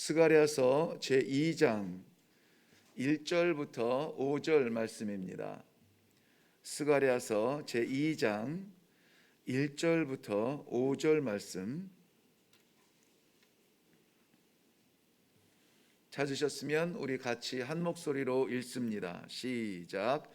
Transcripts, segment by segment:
스가랴서 제2장 1절부터 5절 말씀입니다. 스가랴서 제2장 1절부터 5절 말씀 찾으셨으면 우리 같이 한 목소리로 읽습니다. 시작.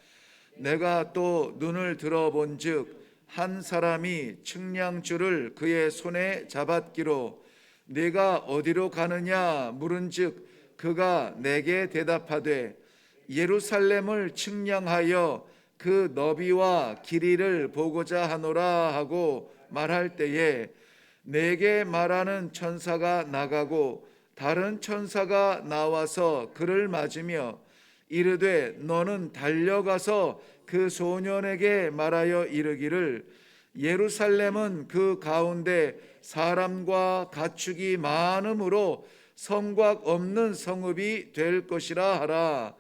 내가 또 눈을 들어본즉 한 사람이 측량줄을 그의 손에 잡았기로 네가 어디로 가느냐 물은즉 그가 내게 대답하되 예루살렘을 측량하여 그 너비와 길이를 보고자 하노라 하고 말할 때에 내게 말하는 천사가 나가고 다른 천사가 나와서 그를 맞으며 이르되 너는 달려가서 그 소년에게 말하여 이르기를 예루살렘은 그 가운데 사람과 가축이 많음으로 성곽 없는 성읍이 될 것이라 하라.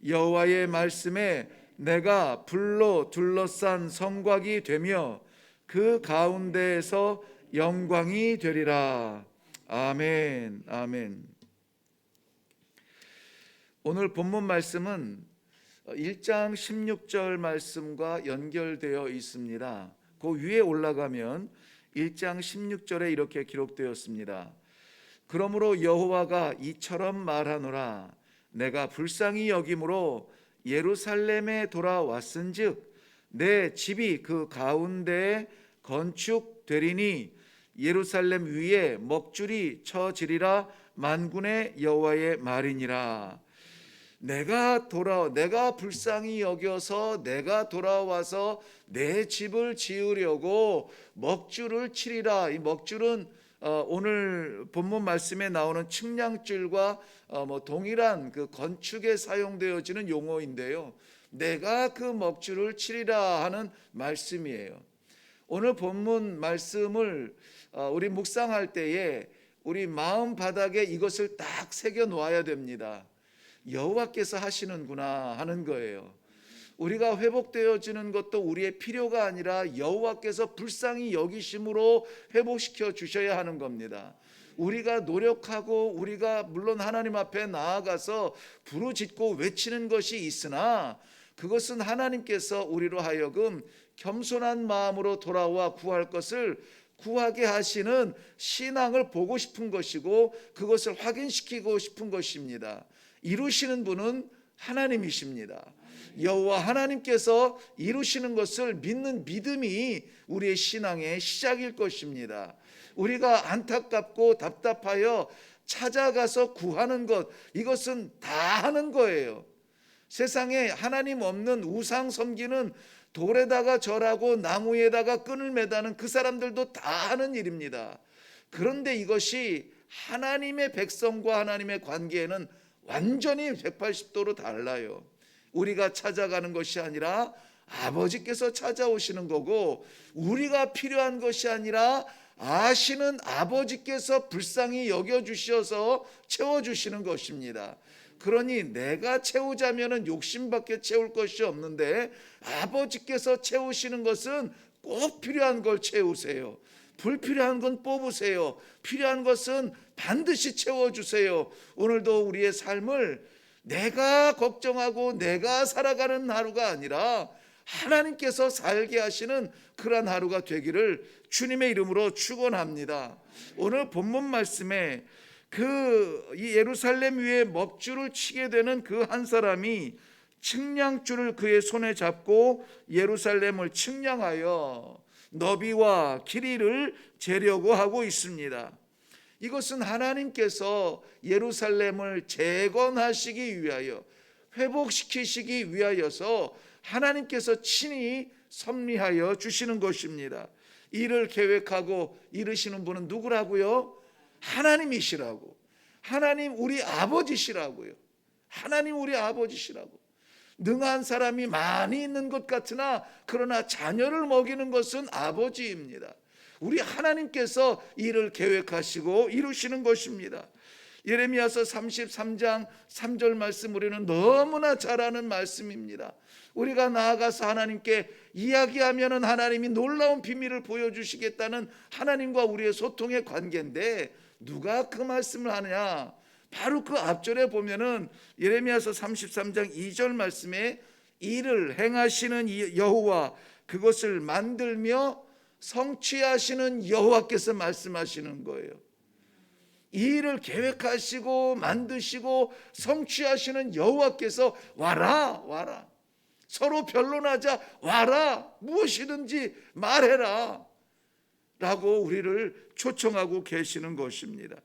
여호와의 말씀에 내가 불로 둘러싼 성곽이 되며 그 가운데에서 영광이 되리라. 아멘. 아멘. 오늘 본문 말씀은 1장 16절 말씀과 연결되어 있습니다. 그 위에 올라가면 1장 16절에 이렇게 기록되었습니다. 그러므로 여호와가 이처럼 말하노라. 내가 불쌍히 여김으로 예루살렘에 돌아왔은즉 내 집이 그 가운데에 건축되리니 예루살렘 위에 먹줄이 쳐지리라. 만군의 여호와의 말이니라. 내가 불쌍히 여겨서 내가 돌아와서 내 집을 지으려고 먹줄을 치리라. 이 먹줄은 오늘 본문 말씀에 나오는 측량줄과 동일한 그 건축에 사용되어지는 용어인데요. 내가 그 먹줄을 치리라 하는 말씀이에요. 오늘 본문 말씀을 우리 묵상할 때에 우리 마음 바닥에 이것을 딱 새겨 놓아야 됩니다. 여호와께서 하시는구나 하는 거예요. 우리가 회복되어지는 것도 우리의 필요가 아니라 여호와께서 불쌍히 여기심으로 회복시켜 주셔야 하는 겁니다. 우리가 노력하고 우리가 물론 하나님 앞에 나아가서 부르짖고 외치는 것이 있으나 그것은 하나님께서 우리로 하여금 겸손한 마음으로 돌아와 구할 것을 구하게 하시는 신앙을 보고 싶은 것이고 그것을 확인시키고 싶은 것입니다. 이루시는 분은 하나님이십니다. 여호와 하나님께서 이루시는 것을 믿는 믿음이 우리의 신앙의 시작일 것입니다. 우리가 안타깝고 답답하여 찾아가서 구하는 것, 이것은 다 하는 거예요. 세상에 하나님 없는 우상 섬기는 돌에다가 절하고 나무에다가 끈을 매다는 그 사람들도 다 하는 일입니다. 그런데 이것이 하나님의 백성과 하나님의 관계에는 완전히 180도로 달라요. 우리가 찾아가는 것이 아니라 아버지께서 찾아오시는 거고, 우리가 필요한 것이 아니라 아시는 아버지께서 불쌍히 여겨주셔서 채워주시는 것입니다. 그러니 내가 채우자면 욕심밖에 채울 것이 없는데 아버지께서 채우시는 것은 꼭 필요한 걸 채우세요. 불필요한 건 뽑으세요. 필요한 것은 반드시 채워주세요. 오늘도 우리의 삶을 내가 걱정하고 내가 살아가는 하루가 아니라 하나님께서 살게 하시는 그러한 하루가 되기를 주님의 이름으로 축원합니다. 오늘 본문 말씀에 이 예루살렘 위에 먹줄을 치게 되는 그 한 사람이 측량줄을 그의 손에 잡고 예루살렘을 측량하여 너비와 길이를 재려고 하고 있습니다. 이것은 하나님께서 예루살렘을 재건하시기 위하여 회복시키시기 위하여서 하나님께서 친히 섭리하여 주시는 것입니다. 이를 계획하고 이르시는 분은 누구라고요? 하나님이시라고. 하나님 우리 아버지시라고요. 하나님 우리 아버지시라고. 능한 사람이 많이 있는 것 같으나 그러나 자녀를 먹이는 것은 아버지입니다. 우리 하나님께서 이를 계획하시고 이루시는 것입니다. 예레미야서 33장 3절 말씀 우리는 너무나 잘 아는 말씀입니다. 우리가 나아가서 하나님께 이야기하면 하나님이 놀라운 비밀을 보여주시겠다는 하나님과 우리의 소통의 관계인데 누가 그 말씀을 하느냐? 바로 그 앞절에 보면은 예레미야서 33장 2절 말씀에 이를 행하시는 여호와, 그것을 만들며 성취하시는 여호와께서 말씀하시는 거예요. 이 일을 계획하시고 만드시고 성취하시는 여호와께서 와라, 와라. 서로 변론하자, 와라. 무엇이든지 말해라. 라고 우리를 초청하고 계시는 것입니다.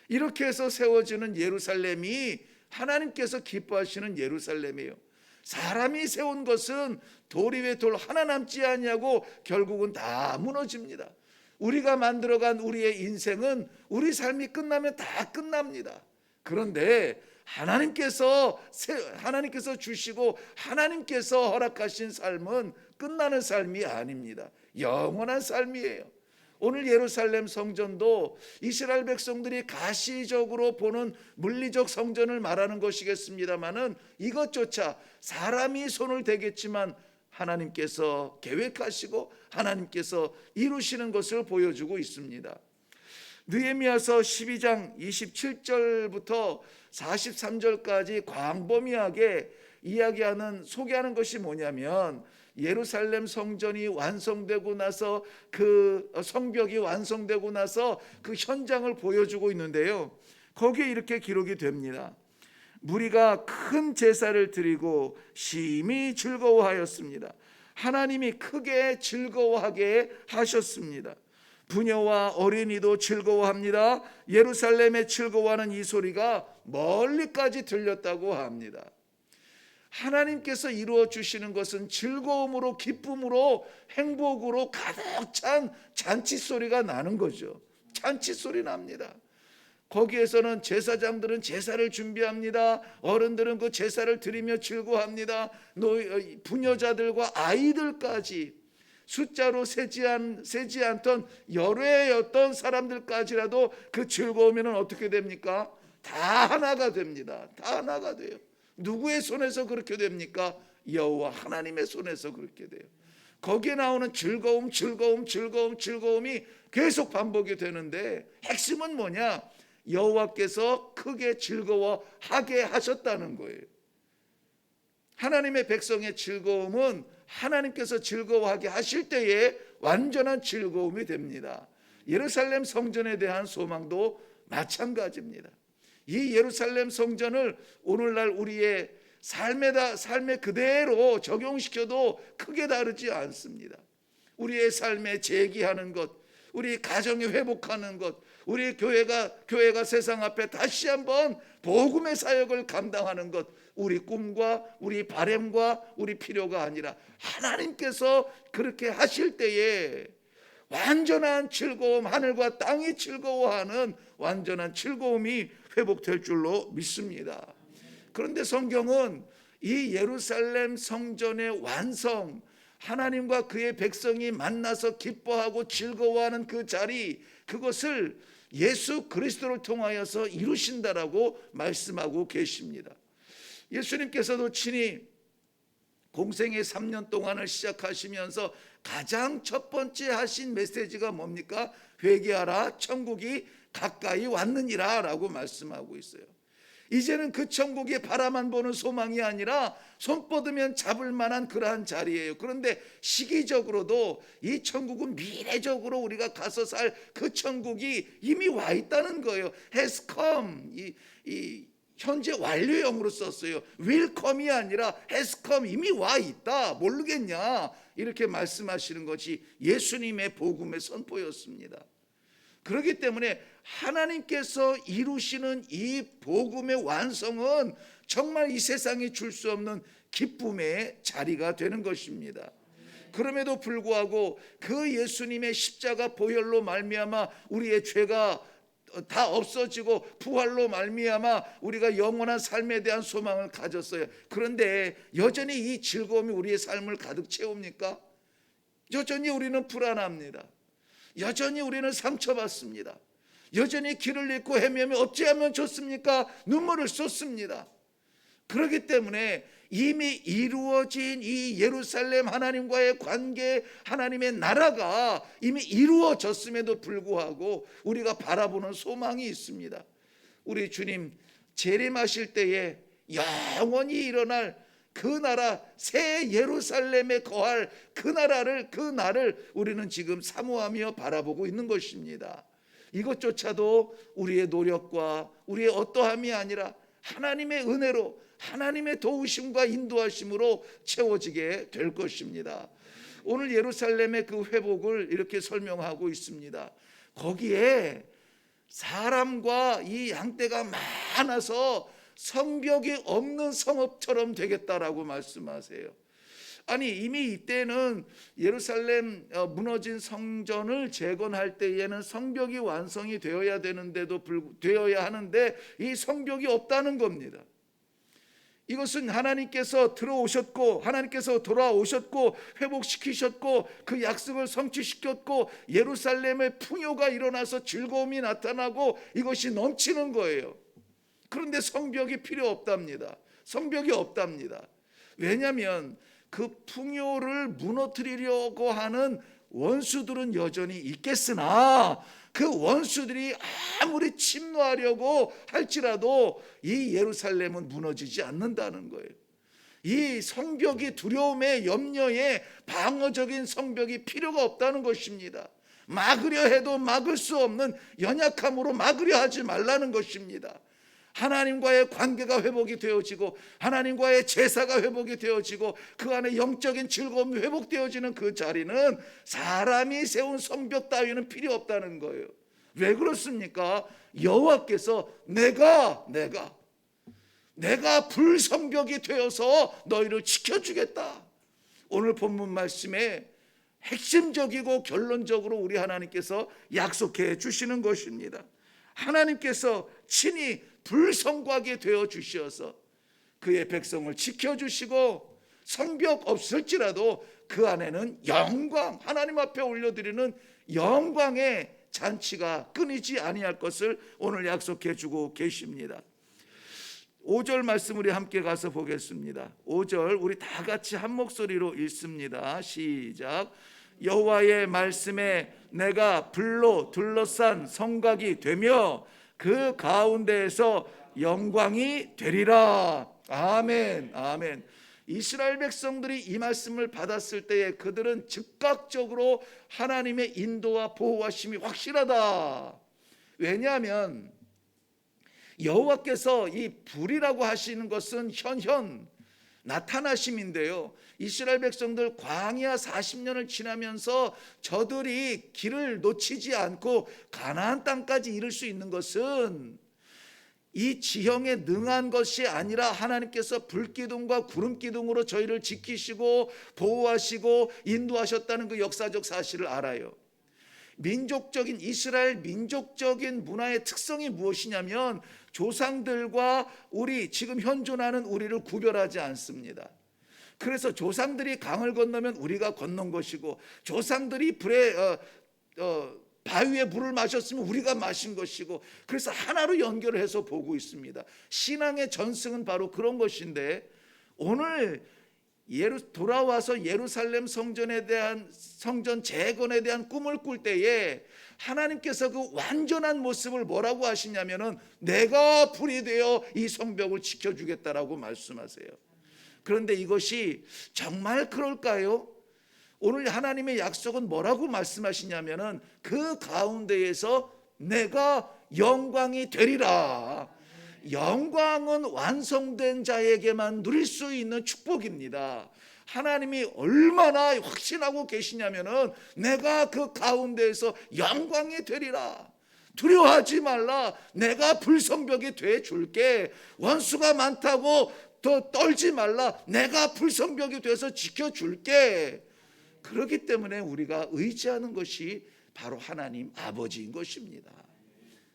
이렇게 해서 세워지는 예루살렘이 하나님께서 기뻐하시는 예루살렘이에요. 사람이 세운 것은 돌 위에 돌 하나 남지 아니하고 결국은 다 무너집니다. 우리가 만들어간 우리의 인생은 우리 삶이 끝나면 다 끝납니다. 그런데 하나님께서 주시고 하나님께서 허락하신 삶은 끝나는 삶이 아닙니다. 영원한 삶이에요. 오늘 예루살렘 성전도 이스라엘 백성들이 가시적으로 보는 물리적 성전을 말하는 것이겠습니다마는 이것조차 사람이 손을 대겠지만 하나님께서 계획하시고 하나님께서 이루시는 것을 보여주고 있습니다. 느헤미야서 12장 27절부터 43절까지 광범위하게 소개하는 것이 뭐냐면, 예루살렘 성전이 완성되고 나서 그 성벽이 완성되고 나서 그 현장을 보여주고 있는데요, 거기에 이렇게 기록이 됩니다. 무리가 큰 제사를 드리고 심히 즐거워하였습니다. 하나님이 크게 즐거워하게 하셨습니다. 부녀와 어린이도 즐거워합니다. 예루살렘에 즐거워하는 이 소리가 멀리까지 들렸다고 합니다. 하나님께서 이루어 주시는 것은 즐거움으로, 기쁨으로, 행복으로 가득 찬 잔치 소리가 나는 거죠. 잔치 소리 납니다. 거기에서는 제사장들은 제사를 준비합니다. 어른들은 그 제사를 드리며 즐거워합니다. 부녀자들과 아이들까지, 숫자로 세지 않던 열외였던 사람들까지라도 그 즐거움에는 어떻게 됩니까? 다 하나가 됩니다. 다 하나가 돼요. 누구의 손에서 그렇게 됩니까? 여호와 하나님의 손에서 그렇게 돼요. 거기에 나오는 즐거움이 계속 반복이 되는데, 핵심은 뭐냐? 여호와께서 크게 즐거워하게 하셨다는 거예요. 하나님의 백성의 즐거움은 하나님께서 즐거워하게 하실 때에 완전한 즐거움이 됩니다. 예루살렘 성전에 대한 소망도 마찬가지입니다. 이 예루살렘 성전을 오늘날 우리의 삶에 그대로 적용시켜도 크게 다르지 않습니다. 우리의 삶에 재기하는 것, 우리 가정이 회복하는 것, 우리 교회가 세상 앞에 다시 한번 복음의 사역을 감당하는 것, 우리 꿈과 우리 바람과 우리 필요가 아니라 하나님께서 그렇게 하실 때에 완전한 즐거움, 하늘과 땅이 즐거워하는 완전한 즐거움이 회복될 줄로 믿습니다. 그런데 성경은 이 예루살렘 성전의 완성, 하나님과 그의 백성이 만나서 기뻐하고 즐거워하는 그 자리, 그것을 예수 그리스도를 통하여서 이루신다라고 말씀하고 계십니다. 예수님께서도 친히 공생의 3년 동안을 시작하시면서 가장 첫 번째 하신 메시지가 뭡니까? 회개하라, 천국이 가까이 왔느니라 라고 말씀하고 있어요. 이제는 그 천국이 바라만 보는 소망이 아니라 손 뻗으면 잡을 만한 그러한 자리예요. 그런데 시기적으로도 이 천국은 미래적으로 우리가 가서 살 그 천국이 이미 와 있다는 거예요. has come, 이 현재 완료형으로 썼어요. will come이 아니라 has come, 이미 와 있다. 모르겠냐? 이렇게 말씀하시는 것이 예수님의 복음의 선포였습니다. 그렇기 때문에 하나님께서 이루시는 이 복음의 완성은 정말 이 세상이 줄 수 없는 기쁨의 자리가 되는 것입니다. 그럼에도 불구하고 그 예수님의 십자가 보혈로 말미암아 우리의 죄가 다 없어지고 부활로 말미암아 우리가 영원한 삶에 대한 소망을 가졌어요. 그런데 여전히 이 즐거움이 우리의 삶을 가득 채웁니까? 여전히 우리는 불안합니다. 여전히 우리는 상처받습니다. 여전히 길을 잃고 헤매면 어찌하면 좋습니까? 눈물을 쏟습니다. 그렇기 때문에 이미 이루어진 이 예루살렘 하나님과의 관계, 하나님의 나라가 이미 이루어졌음에도 불구하고 우리가 바라보는 소망이 있습니다. 우리 주님 재림하실 때에 영원히 일어날 그 나라, 새 예루살렘에 거할 그 나라를, 그 날을 우리는 지금 사모하며 바라보고 있는 것입니다. 이것조차도 우리의 노력과 우리의 어떠함이 아니라 하나님의 은혜로, 하나님의 도우심과 인도하심으로 채워지게 될 것입니다. 오늘 예루살렘의 그 회복을 이렇게 설명하고 있습니다. 거기에 사람과 이 양떼가 많아서 성벽이 없는 성읍처럼 되겠다라고 말씀하세요. 아니, 이미 이때는 예루살렘 무너진 성전을 재건할 때에는 성벽이 완성이 되어야 되어야 하는데 이 성벽이 없다는 겁니다. 이것은 하나님께서 들어오셨고, 하나님께서 돌아오셨고, 회복시키셨고, 그 약속을 성취시켰고, 예루살렘의 풍요가 일어나서 즐거움이 나타나고 이것이 넘치는 거예요. 그런데 성벽이 필요 없답니다. 성벽이 없답니다. 왜냐하면 그 풍요를 무너뜨리려고 하는 원수들은 여전히 있겠으나 그 원수들이 아무리 침노하려고 할지라도 이 예루살렘은 무너지지 않는다는 거예요. 이 성벽이 두려움에, 염려에 방어적인 성벽이 필요가 없다는 것입니다. 막으려 해도 막을 수 없는 연약함으로 막으려 하지 말라는 것입니다. 하나님과의 관계가 회복이 되어지고 하나님과의 제사가 회복이 되어지고 그 안에 영적인 즐거움이 회복되어지는 그 자리는 사람이 세운 성벽 따위는 필요 없다는 거예요. 왜 그렇습니까? 여호와께서 내가 불성벽이 되어서 너희를 지켜주겠다. 오늘 본문 말씀에 핵심적이고 결론적으로 우리 하나님께서 약속해 주시는 것입니다. 하나님께서 친히 불성곽이 되어 주셔서 그의 백성을 지켜주시고 성벽 없을지라도 그 안에는 영광, 하나님 앞에 올려드리는 영광의 잔치가 끊이지 아니할 것을 오늘 약속해 주고 계십니다. 5절 말씀 우리 함께 가서 보겠습니다. 5절 우리 다 같이 한 목소리로 읽습니다. 시작. 여호와의 말씀에 내가 불로 둘러싼 성곽이 되며 그 가운데에서 영광이 되리라. 아멘, 아멘. 이스라엘 백성들이 이 말씀을 받았을 때에 그들은 즉각적으로 하나님의 인도와 보호하심이 확실하다. 왜냐하면 여호와께서 이 불이라고 하시는 것은 현현 나타나심인데요, 이스라엘 백성들 광야 40년을 지나면서 저들이 길을 놓치지 않고 가나안 땅까지 이를 수 있는 것은 이 지형에 능한 것이 아니라 하나님께서 불기둥과 구름기둥으로 저희를 지키시고 보호하시고 인도하셨다는 그 역사적 사실을 알아요. 민족적인 이스라엘 민족적인 문화의 특성이 무엇이냐면 조상들과 우리 지금 현존하는 우리를 구별하지 않습니다. 그래서 조상들이 강을 건너면 우리가 건넌 것이고 조상들이 바위에 물을 마셨으면 우리가 마신 것이고 그래서 하나로 연결을 해서 보고 있습니다. 신앙의 전승은 바로 그런 것인데 오늘 돌아와서 예루살렘 성전에 대한 성전 재건에 대한 꿈을 꿀 때에 하나님께서 그 완전한 모습을 뭐라고 하시냐면은 내가 불이 되어 이 성벽을 지켜주겠다라고 말씀하세요. 그런데 이것이 정말 그럴까요? 오늘 하나님의 약속은 뭐라고 말씀하시냐면은 그 가운데에서 내가 영광이 되리라. 영광은 완성된 자에게만 누릴 수 있는 축복입니다. 하나님이 얼마나 확신하고 계시냐면은 내가 그 가운데에서 영광이 되리라. 두려워하지 말라. 내가 불성벽이 돼 줄게. 원수가 많다고 더 떨지 말라. 내가 불성벽이 돼서 지켜줄게. 그렇기 때문에 우리가 의지하는 것이 바로 하나님 아버지인 것입니다.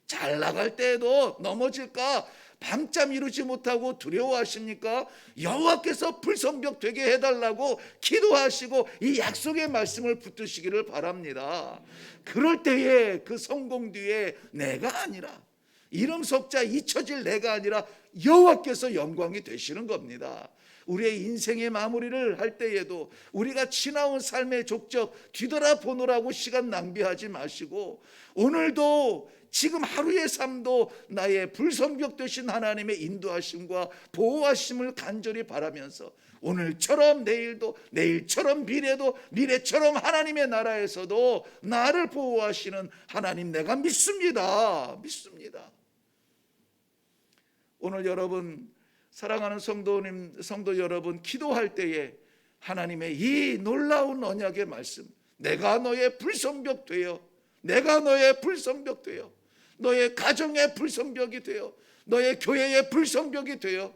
잘 나갈 때에도 넘어질까 밤잠 이루지 못하고 두려워하십니까? 여호와께서 불성벽 되게 해달라고 기도하시고 이 약속의 말씀을 붙드시기를 바랍니다. 그럴 때에 그 성공 뒤에 내가 아니라 이름 석자 잊혀질 내가 아니라 여호와께서 영광이 되시는 겁니다. 우리의 인생의 마무리를 할 때에도 우리가 지나온 삶의 족적 뒤돌아보느라고 시간 낭비하지 마시고 오늘도 지금 하루의 삶도 나의 불성벽 되신 하나님의 인도하심과 보호하심을 간절히 바라면서 오늘처럼 내일도, 내일처럼 미래도, 미래처럼 하나님의 나라에서도 나를 보호하시는 하나님 내가 믿습니다. 오늘 여러분, 사랑하는 성도 여러분, 기도할 때에 하나님의 이 놀라운 언약의 말씀, 내가 너의 불성벽 되어, 내가 너의 불성벽 되어, 너의 가정의 불성벽이 되어, 너의 교회의 불성벽이 되어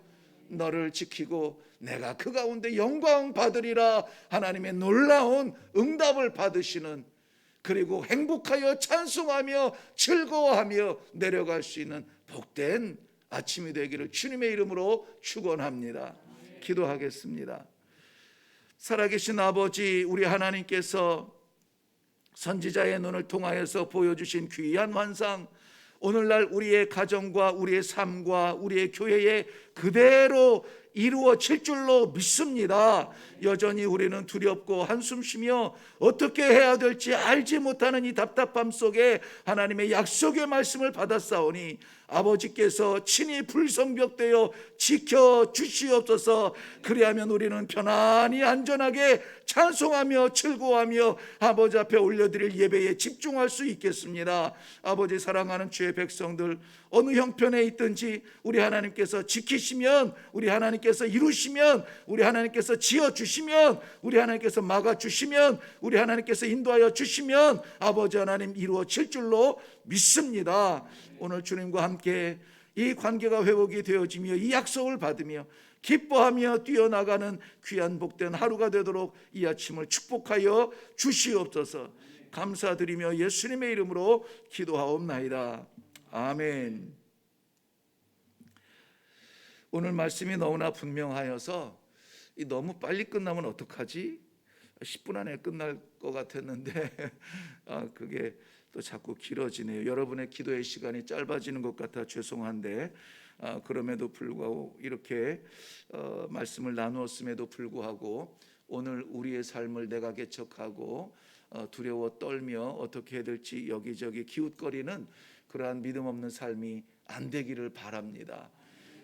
너를 지키고 내가 그 가운데 영광 받으리라 하나님의 놀라운 응답을 받으시는, 그리고 행복하여 찬송하며 즐거워하며 내려갈 수 있는 복된 아침이 되기를 주님의 이름으로 축원합니다. 기도하겠습니다. 살아계신 아버지, 우리 하나님께서 선지자의 눈을 통하여서 보여주신 귀한 환상, 오늘날 우리의 가정과 우리의 삶과 우리의 교회에 그대로 이루어질 줄로 믿습니다. 여전히 우리는 두렵고 한숨 쉬며 어떻게 해야 될지 알지 못하는 이 답답함 속에 하나님의 약속의 말씀을 받았사오니 아버지께서 친히 불성벽 되어 지켜주시옵소서. 그리하면 우리는 편안히 안전하게 찬송하며 즐거워하며 아버지 앞에 올려드릴 예배에 집중할 수 있겠습니다. 아버지, 사랑하는 주의 백성들 어느 형편에 있든지 우리 하나님께서 지키시면, 우리 하나님께서 이루시면, 우리 하나님께서 지어주시면, 우리 하나님께서 막아주시면, 우리 하나님께서 인도하여 주시면 아버지 하나님 이루어질 줄로 믿습니다. 오늘 주님과 함께 이 관계가 회복이 되어지며 이 약속을 받으며 기뻐하며 뛰어나가는 귀한 복된 하루가 되도록 이 아침을 축복하여 주시옵소서. 감사드리며 예수님의 이름으로 기도하옵나이다. 아멘. 오늘 말씀이 너무나 분명하여서 너무 빨리 끝나면 어떡하지? 10분 안에 끝날 것 같았는데 그게 또 자꾸 길어지네요. 여러분의 기도의 시간이 짧아지는 것 같아 죄송한데 그럼에도 불구하고 이렇게 말씀을 나누었음에도 불구하고 오늘 우리의 삶을 내가 개척하고 두려워 떨며 어떻게 해야 될지 여기저기 기웃거리는 그러한 믿음 없는 삶이 안 되기를 바랍니다.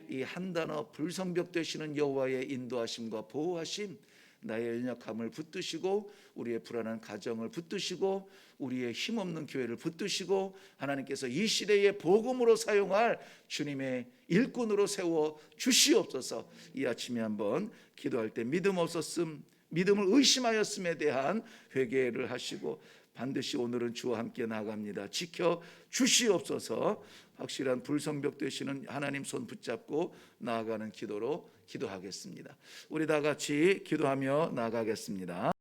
이 한 단어 불성벽 되시는 여호와의 인도하심과 보호하심, 나의 연약함을 붙드시고 우리의 불안한 가정을 붙드시고 우리의 힘없는 교회를 붙드시고 하나님께서 이 시대의 복음으로 사용할 주님의 일꾼으로 세워 주시옵소서. 이 아침에 한번 기도할 때 믿음 없었음, 믿음을 의심하였음에 대한 회개를 하시고 반드시 오늘은 주와 함께 나아갑니다. 지켜 주시옵소서. 확실한 불성벽 되시는 하나님 손 붙잡고 나아가는 기도로 기도하겠습니다. 우리 다 같이 기도하며 나아가겠습니다.